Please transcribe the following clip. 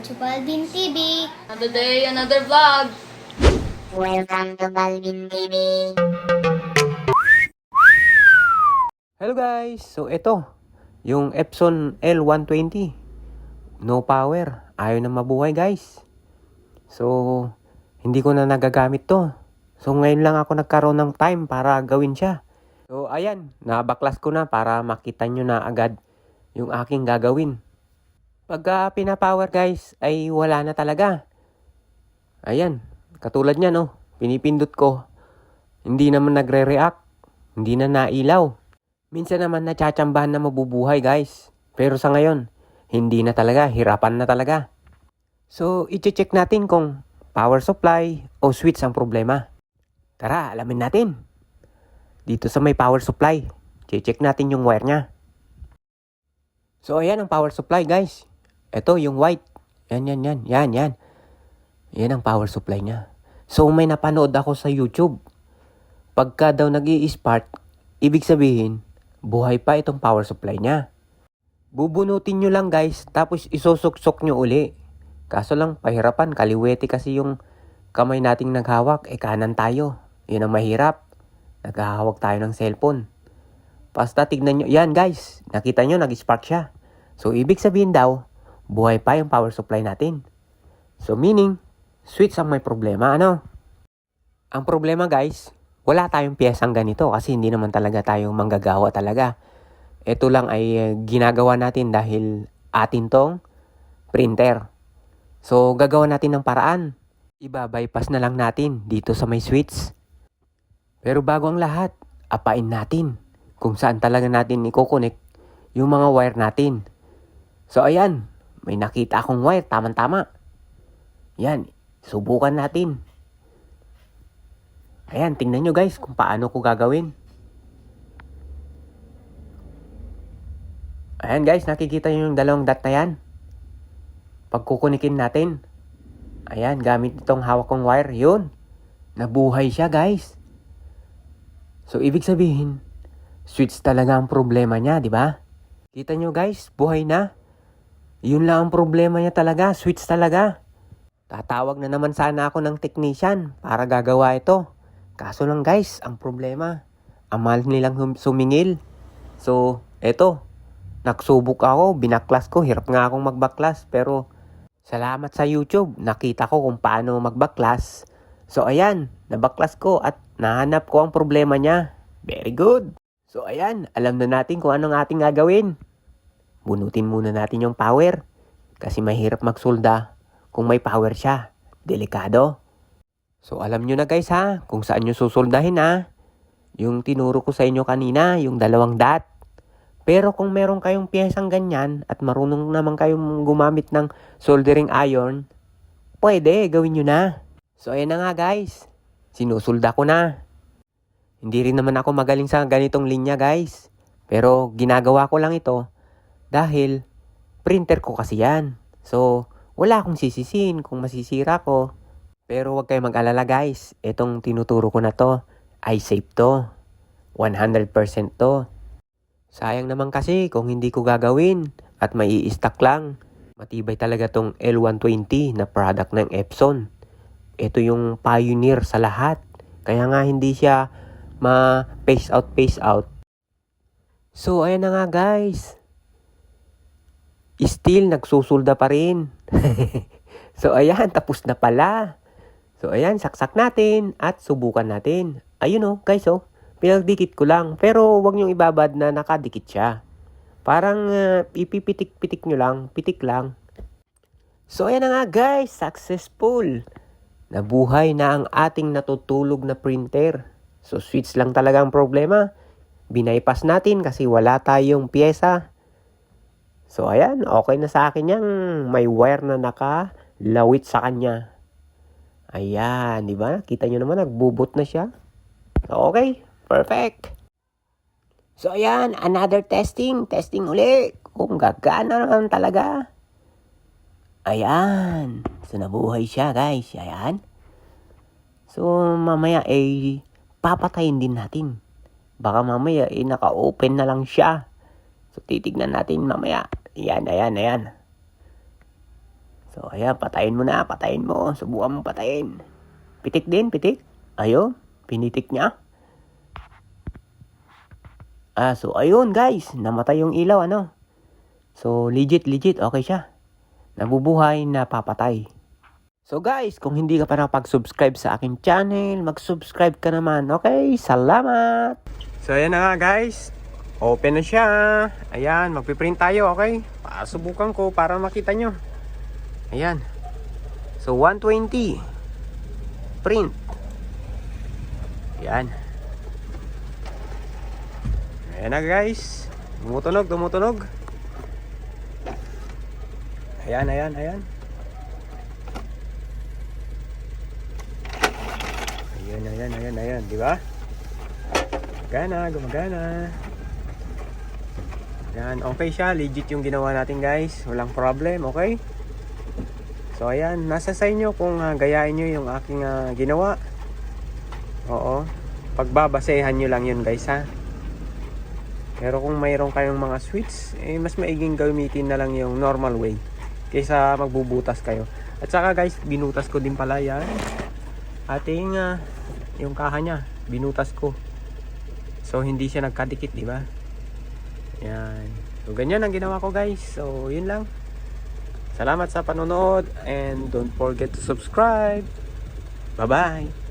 to Balvin TV. Another day, another vlog. Welcome to Balvin TV. Hello guys! So ito, yung Epson L120. No power. Ayaw na mabuhay guys. So, hindi ko na nagagamit to. So ngayon lang ako nagkaroon ng time para gawin siya. So ayan, nabaklas ko na para makita nyo na agad yung aking gagawin. Pagka pinapower guys, ay wala na talaga. Ayan, katulad niya no, pinipindot ko. Hindi naman nagre-react. Hindi na nailaw. Minsan naman natsatsambahan na mabubuhay guys. Pero sa ngayon, hindi na talaga, hirapan na talaga. So, i-check natin kung power supply o switch ang problema. Tara, alamin natin. Dito sa may power supply, check natin yung wire niya. So, ayan ang power supply guys. Ito yung white. Yan. Yan ang power supply niya. So, may napanood ako sa YouTube. Pagka daw nag-i-spark, ibig sabihin, buhay pa itong power supply niya. Bubunutin nyo lang guys, tapos isusuksok nyo uli. Kaso lang, pahirapan, kaliwete kasi yung kamay nating naghawak, kanan tayo. Yun ang mahirap. Naghahawak tayo ng cellphone. Basta tignan nyo, yan guys, nakita nyo, nag-spark siya. So, ibig sabihin daw, buhay pa yung power supply natin. So, meaning, switch ang may problema, ano? Ang problema guys, wala tayong piyesang ganito kasi hindi naman talaga tayo manggagawa talaga. Ito lang ay ginagawa natin dahil atin tong printer. So, gagawa natin ng paraan. Iba-bypass na lang natin dito sa may switch. Pero bago ang lahat, apain natin kung saan talaga natin i-connect yung mga wire natin. So, ayan. May nakita akong wire, tamang-tama. Yan, subukan natin. Ayan, tingnan nyo guys kung paano ko gagawin. Ayan guys, nakikita nyo yung dalawang dot na yan. Pagkukunikin natin. Ayan, gamit itong hawak kong wire. Yun, nabuhay siya guys. So, ibig sabihin, switch talaga ang problema niya, di ba? Kita nyo guys, buhay na. Yun lang ang problema niya talaga, switch talaga. Tatawag na naman sana ako ng technician para gagawa ito. Kaso lang guys, ang problema, ang mahal nilang sumingil. So, eto, nagsubok ako, binaklas ko, hirap nga akong magbaklas. Pero, salamat sa YouTube, nakita ko kung paano magbaklas. So, ayan, nabaklas ko at nahanap ko ang problema niya. Very good. So, ayan, alam na natin kung anong ating gagawin. Bunutin muna natin yung power. Kasi mahirap magsolda kung may power siya. Delikado. So, alam nyo na guys ha, kung saan nyo susoldahin ha. Yung tinuro ko sa inyo kanina, yung dalawang dot. Pero kung meron kayong piyesang ganyan at marunong naman kayong gumamit ng soldering iron, pwede, gawin nyo na. So, ayan na nga guys. Sinusulda ko na. Hindi rin naman ako magaling sa ganitong linya guys. Pero ginagawa ko lang ito dahil printer ko kasi yan. So, wala akong sisisin kung masisira ko. Pero wag kayong mag-alala guys. Itong tinuturo ko na to ay safe to. 100% to. Sayang naman kasi kung hindi ko gagawin at may i-stock lang. Matibay talaga tong L120 na product ng Epson. Ito yung pioneer sa lahat. Kaya nga hindi siya ma-phase out. So, ayan na nga guys. Still, nagsusulda pa rin. So, ayan, tapos na pala. So, ayan, saksak natin at subukan natin. Ayun guys pinagdikit ko lang. Pero, wag niyong ibabad na nakadikit siya. Parang ipipitik-pitik nyo lang, pitik lang. So, ayan na nga guys, successful. Nabuhay na ang ating natutulog na printer. So, switch lang talaga ang problema. Binaypas natin kasi wala tayong pyesa. So, ayan, okay na sa akin yung may wire na nakalawit sa kanya. Ayan, di ba? Kita nyo naman, nagbubot na siya. Okay, perfect. So, ayan, another testing. Testing uli. Kung gagana naman talaga. Ayan. So, nabuhay siya, guys. Ayan. So, mamaya, papatayin din natin. Baka mamaya, naka-open na lang siya. So, titignan natin mamaya. Ayan. So, ayan, patayin mo na, patayin mo. Subukan mo patayin. Pitik din, pitik. Ayun, pinitik niya. So, ayun guys, namatay yung ilaw, ano. So, legit, okay siya. Nabubuhay, napapatay. So guys, kung hindi ka pa nakapag-subscribe sa aking channel, mag-subscribe ka naman. Okay, salamat! So ayan na nga guys, open na siya. Ayan, magpiprint tayo, okay? Subukan ko para makita nyo. Ayan. So 120. Print. Ayan. Ayan na guys. Tumutunog. Ayan. Ayan, di ba? Gumagana. Yan, okay siya, legit yung ginawa natin guys. Walang problem, okay? So ayan, nasa sa inyo kung gayahin nyo yung aking ginawa. Oo. Pagbabasehan nyo lang yun guys ha. Pero kung mayroon kayong mga switch, mas maiging gamitin na lang yung normal way kaysa magbubutas kayo. At saka guys, binutas ko din pala yan. Ating yung kaha niya, binutas ko. So hindi siya nagkadikit, di ba? Yan. So ganyan ang ginawa ko guys. So yun lang. Salamat sa panonood and don't forget to subscribe. Bye-bye.